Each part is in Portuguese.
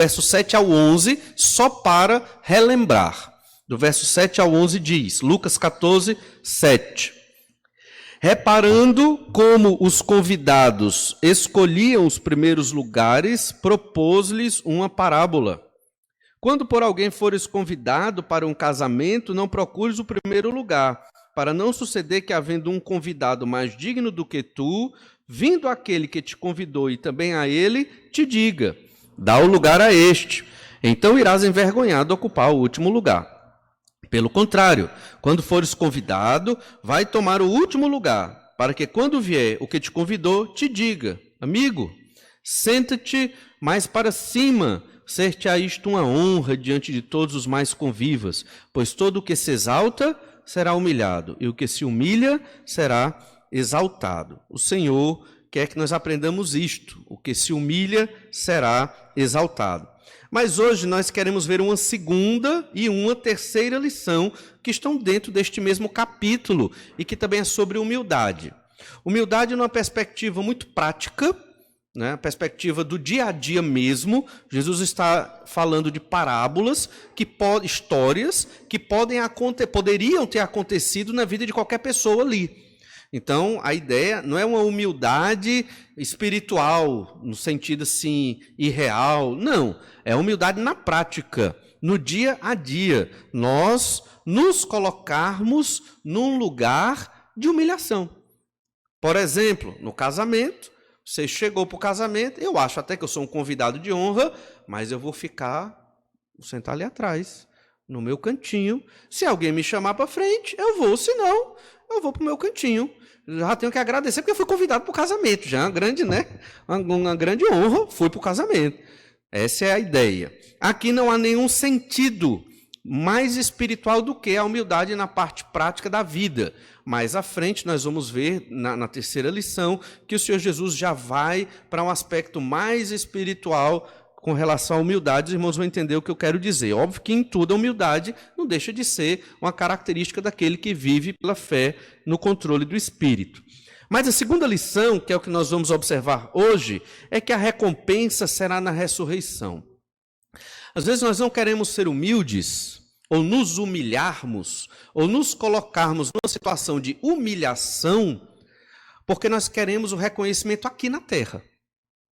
verso 7 ao 11, só para relembrar. Do verso 7 ao 11 diz, Lucas 14, 7. Reparando como os convidados escolhiam os primeiros lugares, propôs-lhes uma parábola. Quando por alguém fores convidado para um casamento, não procures o primeiro lugar, para não suceder que, havendo um convidado mais digno do que tu, vindo aquele que te convidou e também a ele, te diga, dá o lugar a este. Então irás envergonhado ocupar o último lugar. Pelo contrário, quando fores convidado, vai tomar o último lugar, para que quando vier o que te convidou, te diga, amigo, senta-te mais para cima, ser-te-á isto uma honra diante de todos os mais convivas, pois todo o que se exalta será humilhado, e o que se humilha será exaltado. O Senhor quer que nós aprendamos isto, o que se humilha será exaltado. Mas hoje nós queremos ver uma segunda e uma terceira lição que estão dentro deste mesmo capítulo e que também é sobre humildade. Humildade numa perspectiva muito prática, né? A perspectiva do dia a dia mesmo. Jesus está falando de parábolas, histórias que poderiam ter acontecido na vida de qualquer pessoa ali. Então, a ideia não é uma humildade espiritual, no sentido assim, irreal. Não, é humildade na prática, no dia a dia. Nós nos colocarmos num lugar de humilhação. Por exemplo, no casamento, você chegou para o casamento, eu acho até que eu sou um convidado de honra, mas eu vou sentar ali atrás, no meu cantinho. Se alguém me chamar para frente, eu vou, senão eu vou para o meu cantinho. Já tenho que agradecer, porque eu fui convidado para o casamento. Já é uma grande, né? Uma grande honra, fui para o casamento. Essa é a ideia. Aqui não há nenhum sentido mais espiritual do que a humildade na parte prática da vida. Mais à frente, nós vamos ver, na terceira lição, que o Senhor Jesus já vai para um aspecto mais espiritual com relação à humildade. Os irmãos vão entender o que eu quero dizer. Óbvio que em tudo a humildade não deixa de ser uma característica daquele que vive pela fé no controle do Espírito. Mas a segunda lição, que é o que nós vamos observar hoje, é que a recompensa será na ressurreição. Às vezes nós não queremos ser humildes, ou nos humilharmos, ou nos colocarmos numa situação de humilhação, porque nós queremos o reconhecimento aqui na terra.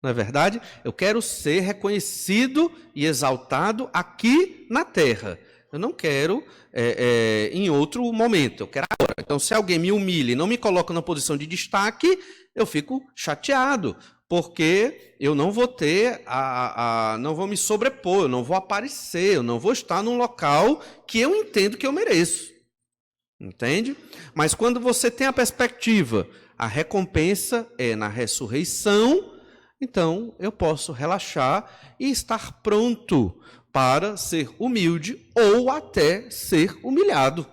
Não é verdade? Eu quero ser reconhecido e exaltado aqui na terra. Eu não quero em outro momento, eu quero agora. Então, se alguém me humilha e não me coloca na posição de destaque, eu fico chateado, porque eu não vou ter, não vou me sobrepor, eu não vou aparecer, eu não vou estar num local que eu entendo que eu mereço. Entende? Mas quando você tem a perspectiva, a recompensa é na ressurreição, então eu posso relaxar e estar pronto para ser humilde ou até ser humilhado.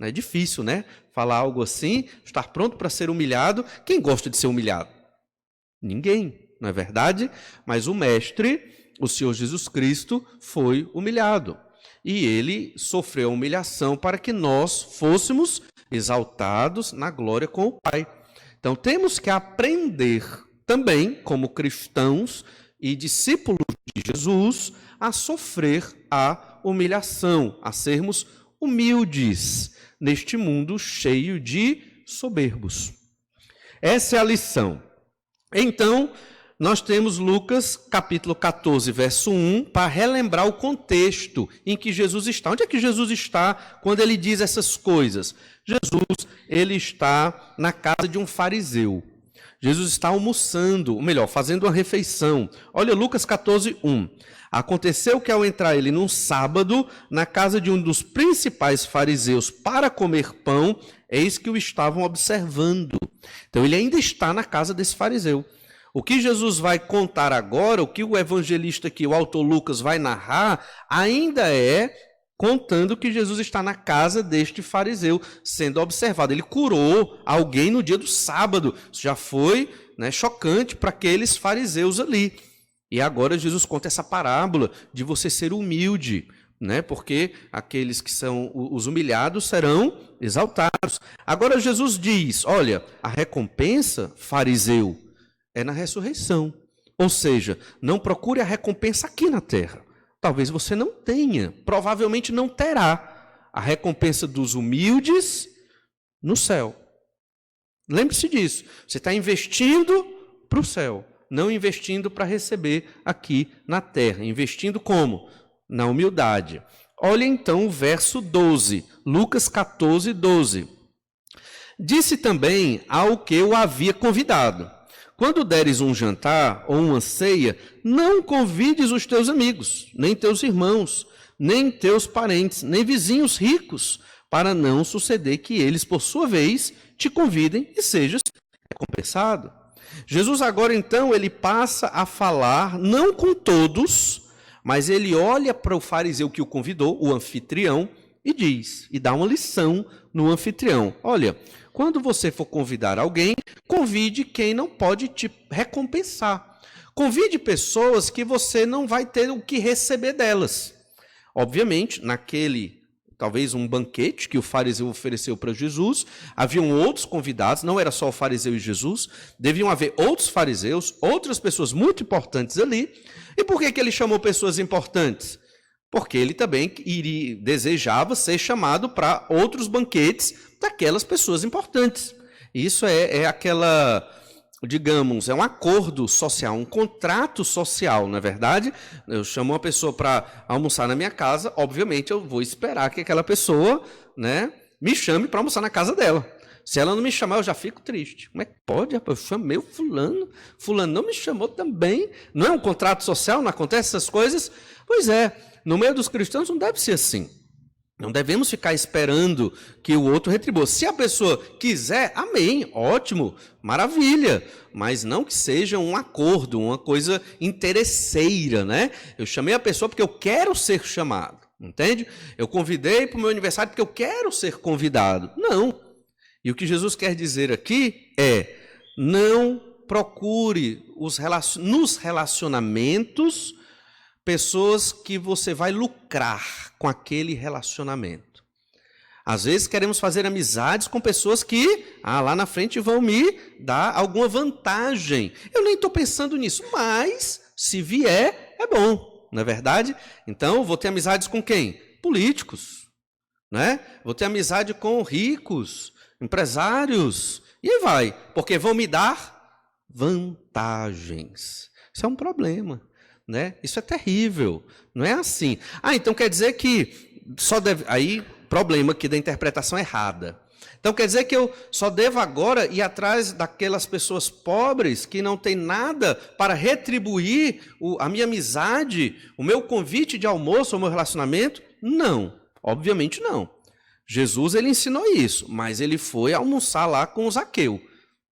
É difícil, né? Falar algo assim, estar pronto para ser humilhado. Quem gosta de ser humilhado? Ninguém, não é verdade? Mas o Mestre, o Senhor Jesus Cristo, foi humilhado. E ele sofreu a humilhação para que nós fôssemos exaltados na glória com o Pai. Então temos que aprender também, como cristãos e discípulos de Jesus, a sofrer a humilhação, a sermos humildes neste mundo cheio de soberbos. Essa é a lição. Então, nós temos Lucas capítulo 14, verso 1, para relembrar o contexto em que Jesus está. Onde é que Jesus está quando ele diz essas coisas? Jesus, ele está na casa de um fariseu. Jesus está almoçando, ou melhor, fazendo uma refeição. Olha Lucas 14, 1. Aconteceu que ao entrar ele num sábado, na casa de um dos principais fariseus para comer pão, eis que o estavam observando. Então ele ainda está na casa desse fariseu. O que Jesus vai contar agora, o que o evangelista aqui, o autor Lucas, vai narrar, ainda é contando que Jesus está na casa deste fariseu, sendo observado. Ele curou alguém no dia do sábado. Isso já foi, né, chocante para aqueles fariseus ali. E agora Jesus conta essa parábola de você ser humilde, né, porque aqueles que são os humilhados serão exaltados. Agora Jesus diz, olha, a recompensa, fariseu, é na ressurreição. Ou seja, não procure a recompensa aqui na terra. Talvez você não tenha, provavelmente não terá a recompensa dos humildes no céu. Lembre-se disso. Você está investindo para o céu, não investindo para receber aqui na terra. Investindo como? Na humildade. Olha então o verso 12, Lucas 14, 12. Disse também ao que o havia convidado: quando deres um jantar ou uma ceia, não convides os teus amigos, nem teus irmãos, nem teus parentes, nem vizinhos ricos, para não suceder que eles, por sua vez, te convidem e sejas recompensado. Jesus agora, então, ele passa a falar, não com todos, mas ele olha para o fariseu que o convidou, o anfitrião, e diz, e dá uma lição no anfitrião: olha, quando você for convidar alguém, convide quem não pode te recompensar. Convide pessoas que você não vai ter o que receber delas. Obviamente, talvez um banquete que o fariseu ofereceu para Jesus, haviam outros convidados, não era só o fariseu e Jesus, deviam haver outros fariseus, outras pessoas muito importantes ali. E por que ele chamou pessoas importantes? Porque ele também desejava ser chamado para outros banquetes daquelas pessoas importantes. Isso é aquela, digamos, é um acordo social, um contrato social, não é verdade? Eu chamo uma pessoa para almoçar na minha casa, obviamente eu vou esperar que aquela pessoa, né, me chame para almoçar na casa dela. Se ela não me chamar, eu já fico triste. Como é que pode, rapaz? Eu chamei o fulano não me chamou também. Não é um contrato social? Não acontece essas coisas? Pois é, no meio dos cristãos não deve ser assim. Não devemos ficar esperando que o outro retribua. Se a pessoa quiser, amém, ótimo, maravilha. Mas não que seja um acordo, uma coisa interesseira, né? Eu chamei a pessoa porque eu quero ser chamado, entende? Eu convidei para o meu aniversário porque eu quero ser convidado. Não. E o que Jesus quer dizer aqui é: não procure nos relacionamentos pessoas que você vai lucrar com aquele relacionamento. Às vezes queremos fazer amizades com pessoas que lá na frente vão me dar alguma vantagem. Eu nem estou pensando nisso, mas se vier, é bom, não é verdade? Então, vou ter amizades com quem? Políticos, né? Vou ter amizade com ricos, empresários, e aí vai, porque vão me dar vantagens. Isso é um problema, né? Isso é terrível, não é assim. Então quer dizer que só deve... Aí, problema aqui da interpretação errada. Então quer dizer que eu só devo agora ir atrás daquelas pessoas pobres que não têm nada para retribuir a minha amizade, o meu convite de almoço, o meu relacionamento? Não, obviamente não. Jesus, ele ensinou isso, mas ele foi almoçar lá com o Zaqueu.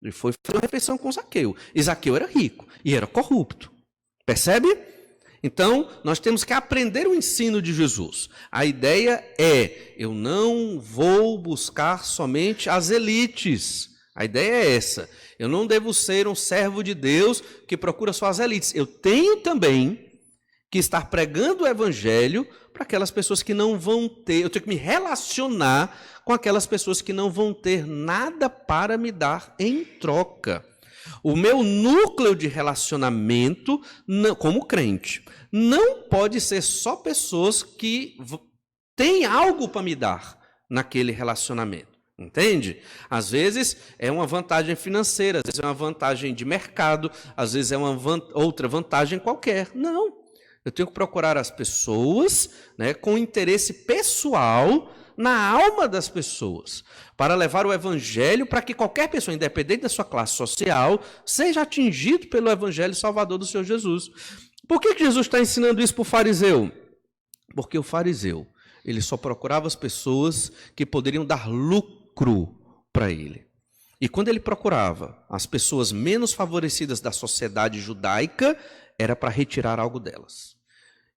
Ele foi fazer uma refeição com o Zaqueu. E Zaqueu era rico e era corrupto. Percebe? Então, nós temos que aprender o ensino de Jesus. A ideia é: eu não vou buscar somente as elites. A ideia é essa. Eu não devo ser um servo de Deus que procura só as elites. Eu tenho também que estar pregando o evangelho para aquelas pessoas que não vão ter, eu tenho que me relacionar com aquelas pessoas que não vão ter nada para me dar em troca. O meu núcleo de relacionamento, como crente, não pode ser só pessoas que têm algo para me dar naquele relacionamento. Entende? Às vezes é uma vantagem financeira, às vezes é uma vantagem de mercado, às vezes é uma outra vantagem qualquer. Não. Eu tenho que procurar as pessoas, né, com interesse pessoal na alma das pessoas, para levar o evangelho para que qualquer pessoa, independente da sua classe social, seja atingido pelo evangelho salvador do Senhor Jesus. Por que Jesus está ensinando isso para o fariseu? Porque o fariseu, ele só procurava as pessoas que poderiam dar lucro para ele. E quando ele procurava as pessoas menos favorecidas da sociedade judaica, era para retirar algo delas.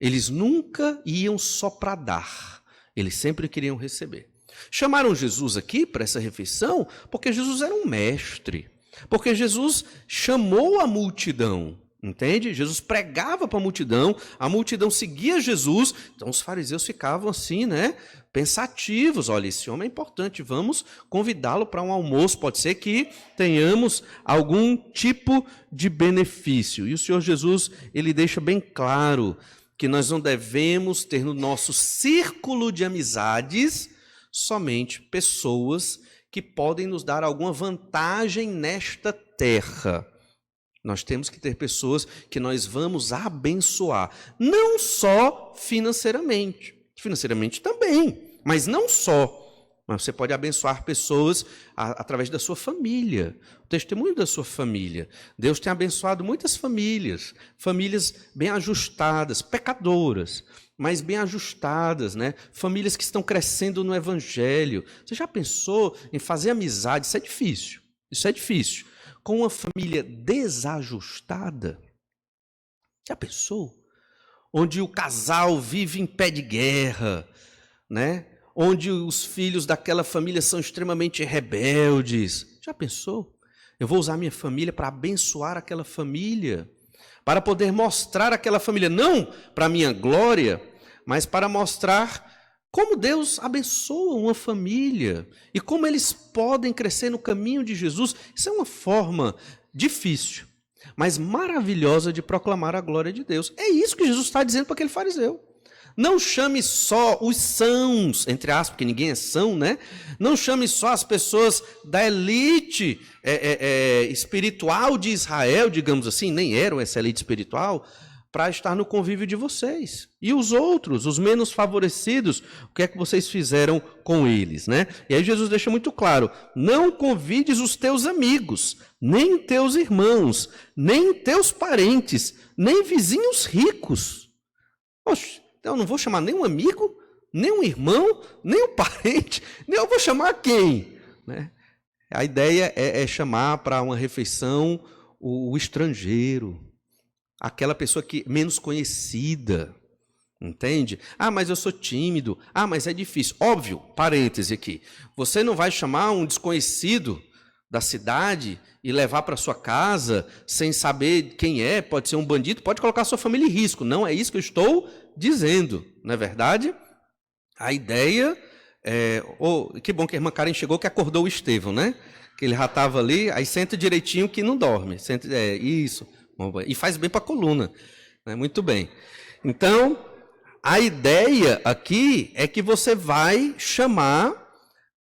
Eles nunca iam só para dar, eles sempre queriam receber. Chamaram Jesus aqui para essa refeição porque Jesus era um mestre, porque Jesus chamou a multidão. Entende? Jesus pregava para a multidão seguia Jesus, então os fariseus ficavam assim, né? Pensativos, olha, esse homem é importante, vamos convidá-lo para um almoço, pode ser que tenhamos algum tipo de benefício. E o Senhor Jesus, ele deixa bem claro que nós não devemos ter no nosso círculo de amizades somente pessoas que podem nos dar alguma vantagem nesta terra. Nós temos que ter pessoas que nós vamos abençoar, não só financeiramente também, mas não só. Mas você pode abençoar pessoas através da sua família, o testemunho da sua família. Deus tem abençoado muitas famílias, famílias bem ajustadas, pecadoras, mas bem ajustadas, né? Famílias que estão crescendo no Evangelho. Você já pensou em fazer amizade? Isso é difícil. Com uma família desajustada? Já pensou? Onde o casal vive em pé de guerra, né? Onde os filhos daquela família são extremamente rebeldes. Já pensou? Eu vou usar minha família para abençoar aquela família, para poder mostrar aquela família, não para minha glória, mas para mostrar como Deus abençoa uma família e como eles podem crescer no caminho de Jesus. Isso é uma forma difícil, mas maravilhosa de proclamar a glória de Deus. É isso que Jesus está dizendo para aquele fariseu. Não chame só os sãos, entre aspas, porque ninguém é são, né? Não chame só as pessoas da elite espiritual de Israel, digamos assim, nem eram essa elite espiritual, para estar no convívio de vocês. E os outros, os menos favorecidos, o que é que vocês fizeram com eles, né? E aí Jesus deixa muito claro, não convides os teus amigos, nem teus irmãos, nem teus parentes, nem vizinhos ricos. Poxa, então eu não vou chamar nem um amigo, nem um irmão, nem um parente, nem eu vou chamar quem? Né? A ideia é chamar para uma refeição o estrangeiro, aquela pessoa que menos conhecida, entende? Ah, mas eu sou tímido. Ah, mas é difícil. Óbvio, parêntese aqui. Você não vai chamar um desconhecido da cidade e levar para sua casa sem saber quem é, pode ser um bandido, pode colocar sua família em risco. Não é isso que eu estou dizendo, não é verdade? A ideia é... que bom que a irmã Karen chegou, que acordou o Estevão, né? Que ele já estava ali, aí senta direitinho que não dorme. Isso. E faz bem para a coluna. Né? Muito bem. Então, a ideia aqui é que você vai chamar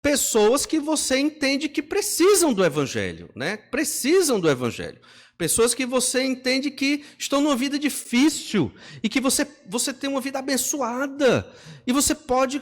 pessoas que você entende que precisam do Evangelho, né? Precisam do Evangelho. Pessoas que você entende que estão numa vida difícil e que você tem uma vida abençoada. E você pode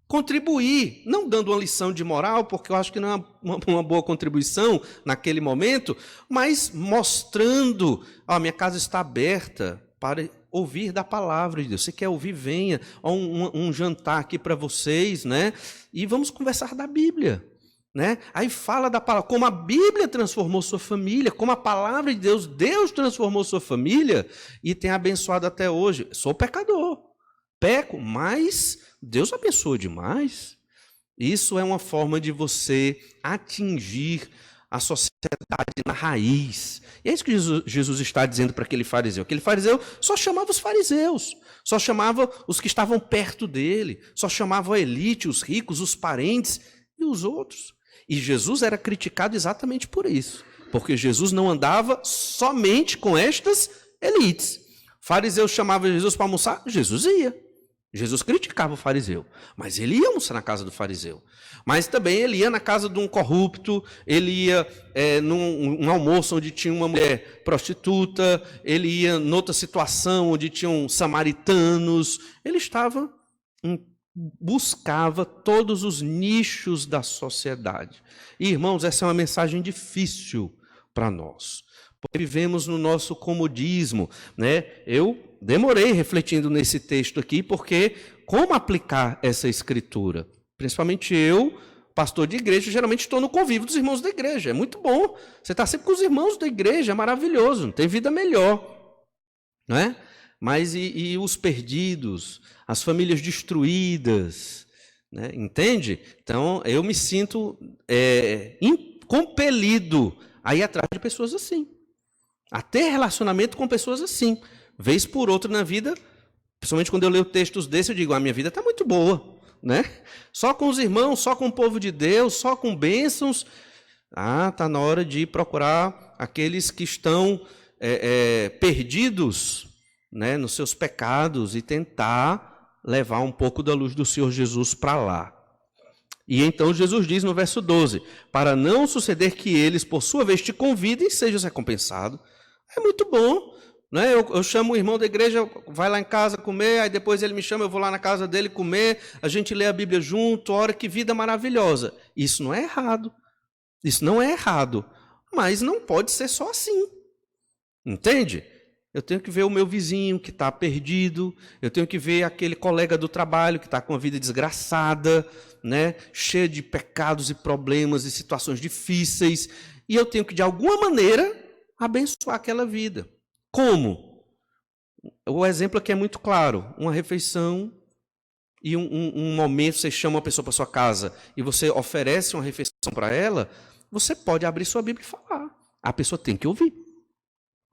contribuir, não dando uma lição de moral, porque eu acho que não é uma boa contribuição naquele momento, mas mostrando, minha casa está aberta para ouvir da palavra de Deus. Você quer ouvir? Venha. Um jantar aqui para vocês, né? E vamos conversar da Bíblia. Né? Aí fala da palavra, como a Bíblia transformou sua família, como a palavra de Deus transformou sua família e tem abençoado até hoje. Sou pecador, peco, mas Deus abençoa demais. Isso é uma forma de você atingir a sociedade na raiz. E é isso que Jesus está dizendo para aquele fariseu. Aquele fariseu só chamava os fariseus, só chamava os que estavam perto dele, só chamava a elite, os ricos, os parentes e os outros. E Jesus era criticado exatamente por isso, porque Jesus não andava somente com estas elites. Fariseus chamavam Jesus para almoçar, Jesus ia. Jesus criticava o fariseu, mas ele ia almoçar na casa do fariseu. Mas também ele ia na casa de um corrupto, ele ia num almoço onde tinha uma mulher prostituta, ele ia noutra situação onde tinham samaritanos. Ele buscava todos os nichos da sociedade. E, irmãos, essa é uma mensagem difícil para nós, porque vivemos no nosso comodismo, né? Eu demorei refletindo nesse texto aqui, porque como aplicar essa escritura? Principalmente eu, pastor de igreja, geralmente estou no convívio dos irmãos da igreja. É muito bom. Você está sempre com os irmãos da igreja, é maravilhoso, não tem vida melhor, não é? Mas e os perdidos, as famílias destruídas, né? Entende? Então, eu me sinto compelido a ir atrás de pessoas assim. a ter relacionamento com pessoas assim. Vez por outra na vida, principalmente quando eu leio textos desses, eu digo, a minha vida está muito boa, né? Só com os irmãos, só com o povo de Deus, só com bênçãos. Está na hora de procurar aqueles que estão perdidos, né, nos seus pecados e tentar levar um pouco da luz do Senhor Jesus para lá. E então Jesus diz no verso 12, para não suceder que eles, por sua vez, te convidem e sejas recompensado. É muito bom, né? Eu chamo o irmão da igreja, vai lá em casa comer, aí depois ele me chama, eu vou lá na casa dele comer, a gente lê a Bíblia junto, olha que vida maravilhosa. Isso não é errado, isso não é errado, mas não pode ser só assim, entende? Eu tenho que ver o meu vizinho que está perdido, eu tenho que ver aquele colega do trabalho que está com a vida desgraçada, né, cheia de pecados e problemas e situações difíceis, e eu tenho que, de alguma maneira, abençoar aquela vida. Como? O exemplo aqui é muito claro, uma refeição e um momento, você chama uma pessoa para sua casa e você oferece uma refeição para ela, você pode abrir sua Bíblia e falar. A pessoa tem que ouvir.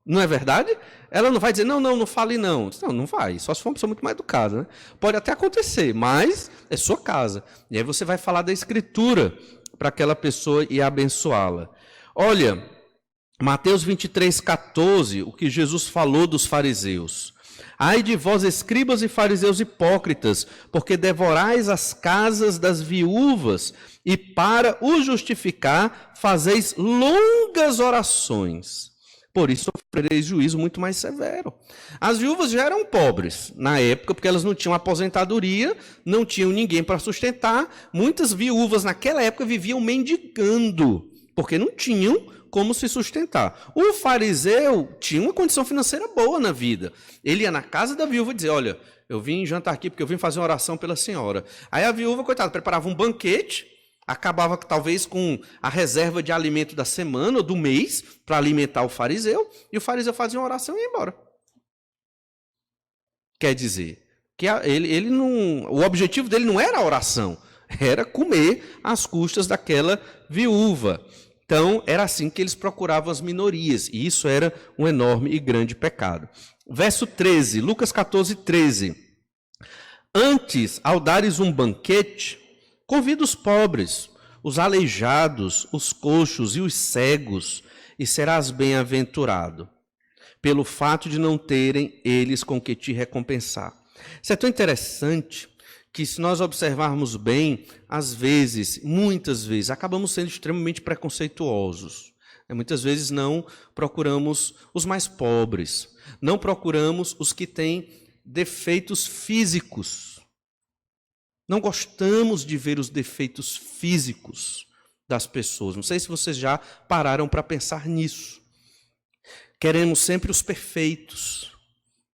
Não é verdade? Ela não vai dizer, não fale não. Não vai, só se for uma pessoa muito mais educada, né? Pode até acontecer, mas é sua casa. E aí você vai falar da Escritura para aquela pessoa e abençoá-la. Olha, Mateus 23:14, o que Jesus falou dos fariseus. Ai de vós, escribas e fariseus hipócritas, porque devorais as casas das viúvas, e para o justificar fazeis longas orações. Por isso sofrereis juízo muito mais severo. As viúvas já eram pobres na época, porque elas não tinham aposentadoria, não tinham ninguém para sustentar. Muitas viúvas naquela época viviam mendigando, porque não tinham como se sustentar. O fariseu tinha uma condição financeira boa na vida. Ele ia na casa da viúva e dizia, olha, eu vim jantar aqui porque eu vim fazer uma oração pela senhora. Aí a viúva, coitada, preparava um banquete, acabava talvez com a reserva de alimento da semana ou do mês para alimentar o fariseu, e o fariseu fazia uma oração e ia embora. Quer dizer, que ele não, o objetivo dele não era a oração, era comer às custas daquela viúva. Então, era assim que eles procuravam as minorias, e isso era um enorme e grande pecado. Verso 13, Lucas 14:13. Antes, ao dares um banquete, convida os pobres, os aleijados, os coxos e os cegos, e serás bem-aventurado, pelo fato de não terem eles com que te recompensar. Isso é tão interessante que, se nós observarmos bem, às vezes, muitas vezes, acabamos sendo extremamente preconceituosos. Muitas vezes não procuramos os mais pobres, não procuramos os que têm defeitos físicos. Não gostamos de ver os defeitos físicos das pessoas. Não sei se vocês já pararam para pensar nisso. Queremos sempre os perfeitos,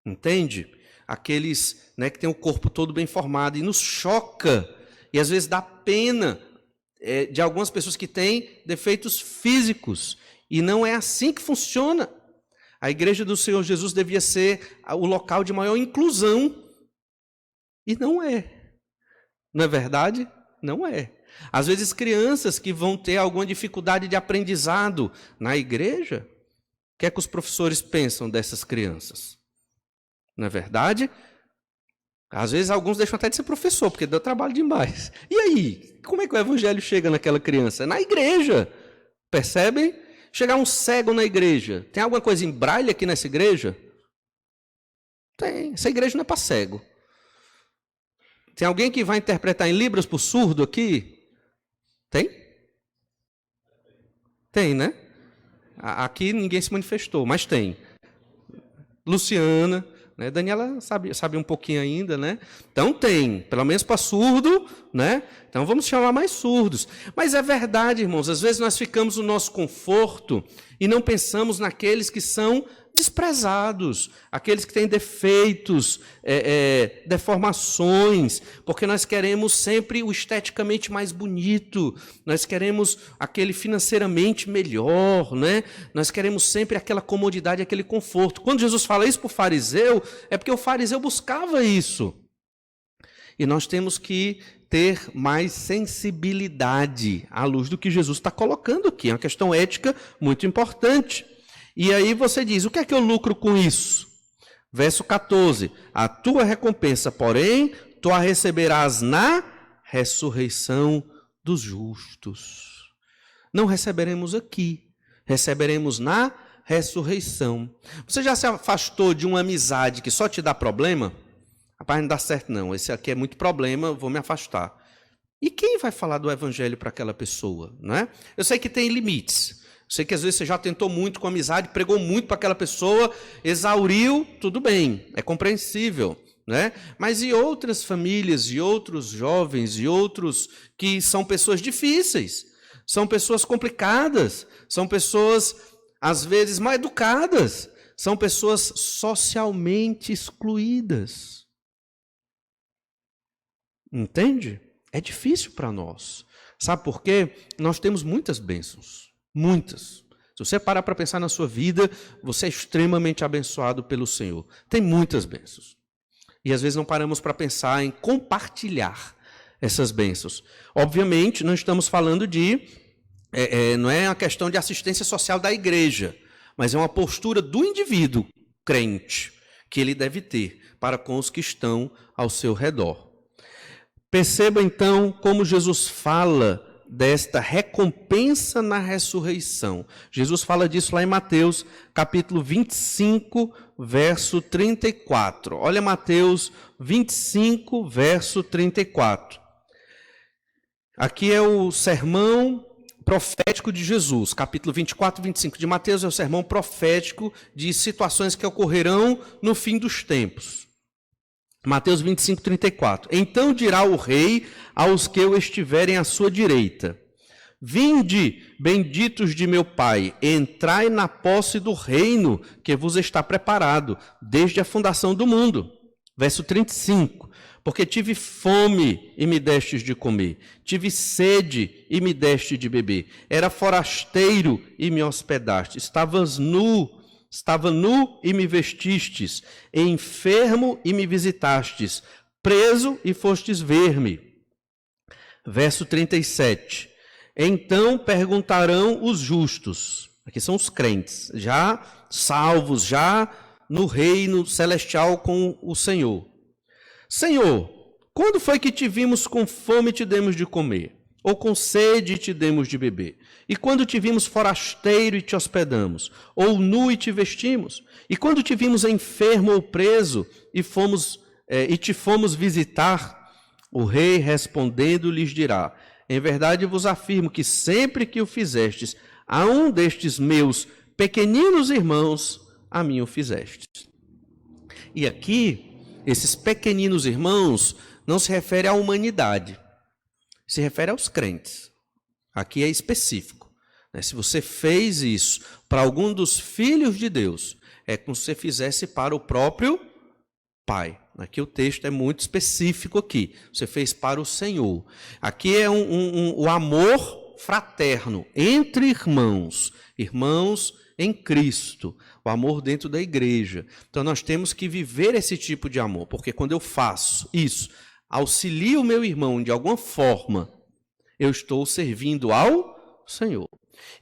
entende? Aqueles, né, que têm o corpo todo bem formado, e nos choca, e às vezes dá pena de algumas pessoas que têm defeitos físicos, e não é assim que funciona. A igreja do Senhor Jesus devia ser o local de maior inclusão, e não é. Não é verdade? Não é. Às vezes crianças que vão ter alguma dificuldade de aprendizado na igreja, o que é que os professores pensam dessas crianças? Não é verdade? Às vezes alguns deixam até de ser professor, porque deu trabalho demais. E aí? Como é que o evangelho chega naquela criança? Na igreja. Percebem? Chegar um cego na igreja. Tem alguma coisa em braille aqui nessa igreja? Tem. Essa igreja não é para cego. Tem alguém que vai interpretar em Libras para o surdo aqui? Tem? Tem, né? Aqui ninguém se manifestou, mas tem. Luciana, né? Daniela sabe um pouquinho ainda, né? Então tem, pelo menos para surdo, né? Então vamos chamar mais surdos. Mas é verdade, irmãos, às vezes nós ficamos no nosso conforto e não pensamos naqueles que são desprezados, aqueles que têm defeitos, deformações, porque nós queremos sempre o esteticamente mais bonito, nós queremos aquele financeiramente melhor, né? Nós queremos sempre aquela comodidade, aquele conforto. Quando Jesus fala isso para o fariseu, é porque o fariseu buscava isso. E nós temos que ter mais sensibilidade à luz do que Jesus está colocando aqui. É uma questão ética muito importante. E aí você diz, o que é que eu lucro com isso? Verso 14, a tua recompensa, porém, tu a receberás na ressurreição dos justos. Não receberemos aqui, receberemos na ressurreição. Você já se afastou de uma amizade que só te dá problema? Rapaz, não dá certo não, esse aqui é muito problema, vou me afastar. E quem vai falar do evangelho para aquela pessoa, não é? Eu sei que tem limites. Eu sei que às vezes você já tentou muito com amizade, pregou muito para aquela pessoa, exauriu, tudo bem, é compreensível, né? Mas e outras famílias, e outros jovens, e outros que são pessoas difíceis, são pessoas complicadas, são pessoas às vezes mal educadas, são pessoas socialmente excluídas. Entende? É difícil para nós. Sabe por quê? Nós temos muitas bênçãos. Muitas. Se você parar para pensar na sua vida, você é extremamente abençoado pelo Senhor. Tem muitas bênçãos. E às vezes não paramos para pensar em compartilhar essas bênçãos. Obviamente, não estamos falando de... não é a questão de assistência social da igreja, mas é uma postura do indivíduo crente que ele deve ter para com os que estão ao seu redor. Perceba então como Jesus fala desta recompensa na ressurreição. Jesus fala disso lá em Mateus, capítulo 25, verso 34. Olha Mateus 25, verso 34. Aqui é o sermão profético de Jesus, capítulo 24 e 25 de Mateus é o sermão profético de situações que ocorrerão no fim dos tempos. Mateus 25, 34. Então dirá o rei aos que o estiverem à sua direita: Vinde, benditos de meu Pai, entrai na posse do reino que vos está preparado desde a fundação do mundo. Verso 35. Porque tive fome e me destes de comer, tive sede e me deste de beber, era forasteiro e me hospedaste, estava nu e me vestistes, enfermo e me visitastes, preso e fostes ver-me. Verso 37. Então perguntarão os justos, aqui são os crentes, já salvos, já no reino celestial com o Senhor. Senhor, quando foi que te vimos com fome e te demos de comer? Ou com sede e te demos de beber? E quando te vimos forasteiro e te hospedamos? Ou nu e te vestimos? E quando te vimos enfermo ou preso e te fomos visitar? O rei respondendo lhes dirá: Em verdade vos afirmo que sempre que o fizestes a um destes meus pequeninos irmãos, a mim o fizestes. E aqui, esses pequeninos irmãos não se refere à humanidade, se refere aos crentes. Aqui é específico. Se você fez isso para algum dos filhos de Deus, é como se você fizesse para o próprio Pai. Aqui o texto é muito específico aqui. Você fez para o Senhor. Aqui é o amor fraterno entre irmãos, irmãos em Cristo, o amor dentro da igreja. Então nós temos que viver esse tipo de amor, porque quando eu faço isso, auxilio o meu irmão de alguma forma, eu estou servindo ao Senhor.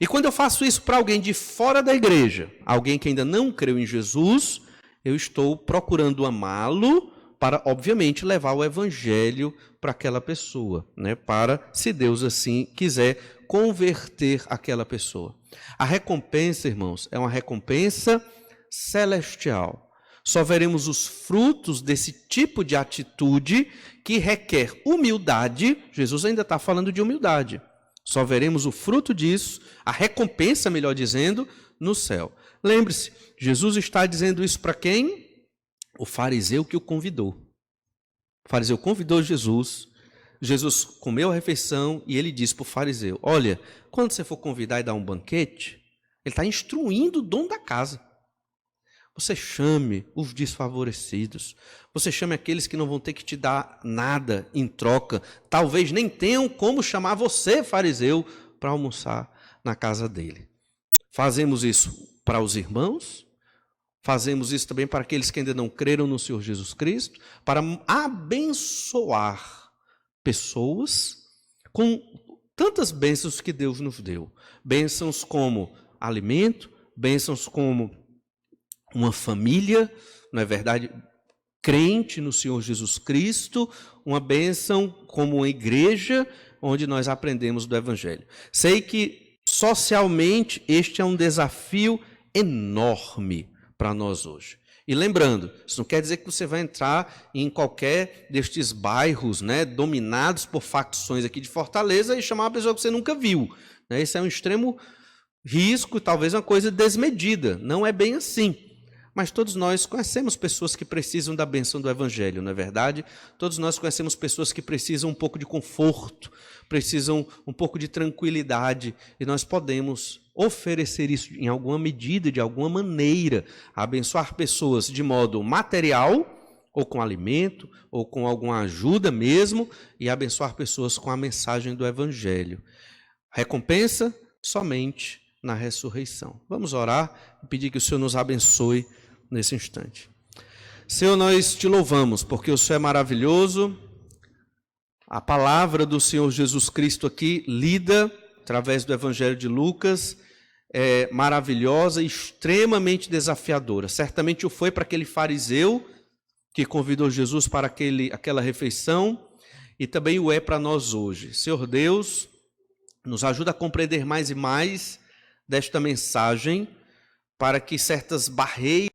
E quando eu faço isso para alguém de fora da igreja, alguém que ainda não creu em Jesus, eu estou procurando amá-lo para, obviamente, levar o evangelho para aquela pessoa, né? Para, se Deus assim quiser, converter aquela pessoa. A recompensa, irmãos, é uma recompensa celestial. Só veremos os frutos desse tipo de atitude que requer humildade. Jesus ainda está falando de humildade. Só veremos o fruto disso, a recompensa, melhor dizendo, no céu. Lembre-se, Jesus está dizendo isso para quem? O fariseu que o convidou. O fariseu convidou Jesus. Jesus comeu a refeição e ele disse para o fariseu: olha, quando você for convidar e dar um banquete, ele está instruindo o dono da casa. Você chame os desfavorecidos. Você chame aqueles que não vão ter que te dar nada em troca. Talvez nem tenham como chamar você, fariseu, para almoçar na casa dele. Fazemos isso para os irmãos. Fazemos isso também para aqueles que ainda não creram no Senhor Jesus Cristo. Para abençoar pessoas com tantas bênçãos que Deus nos deu. Bênçãos como alimento, Bênçãos como uma família, não é verdade? Crente no Senhor Jesus Cristo, uma bênção como uma igreja onde nós aprendemos do Evangelho. Sei que socialmente este é um desafio enorme para nós hoje. E lembrando, isso não quer dizer que você vai entrar em qualquer destes bairros, né, dominados por facções aqui de Fortaleza e chamar uma pessoa que você nunca viu. Né? Isso é um extremo risco, talvez uma coisa desmedida. Não é bem assim. Mas todos nós conhecemos pessoas que precisam da bênção do Evangelho, não é verdade? Todos nós conhecemos pessoas que precisam um pouco de conforto, precisam um pouco de tranquilidade, e nós podemos oferecer isso em alguma medida, de alguma maneira, abençoar pessoas de modo material, ou com alimento, ou com alguma ajuda mesmo, e abençoar pessoas com a mensagem do Evangelho. Recompensa somente na ressurreição. Vamos orar e pedir que o Senhor nos abençoe nesse instante. Senhor, nós te louvamos, porque o Senhor é maravilhoso. A palavra do Senhor Jesus Cristo aqui, lida através do Evangelho de Lucas, é maravilhosa e extremamente desafiadora. Certamente o foi para aquele fariseu que convidou Jesus para aquela refeição, e também o é para nós hoje. Senhor Deus, nos ajuda a compreender mais e mais desta mensagem, para que certas barreiras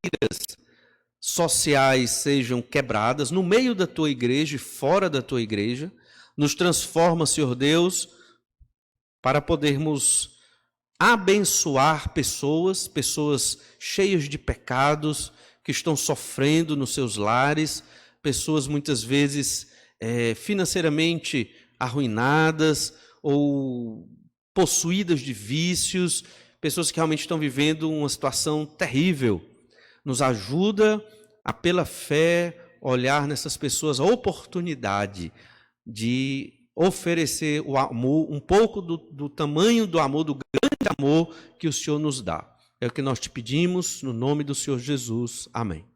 sociais sejam quebradas no meio da tua igreja e fora da tua igreja. Nos transforma, Senhor Deus, para podermos abençoar pessoas cheias de pecados, que estão sofrendo nos seus lares, pessoas muitas vezes financeiramente arruinadas ou possuídas de vícios, pessoas que realmente estão vivendo uma situação terrível. Nos ajuda a, pela fé, olhar nessas pessoas a oportunidade de oferecer o amor, um pouco do tamanho do amor, do grande amor que o Senhor nos dá. É o que nós te pedimos, no nome do Senhor Jesus. Amém.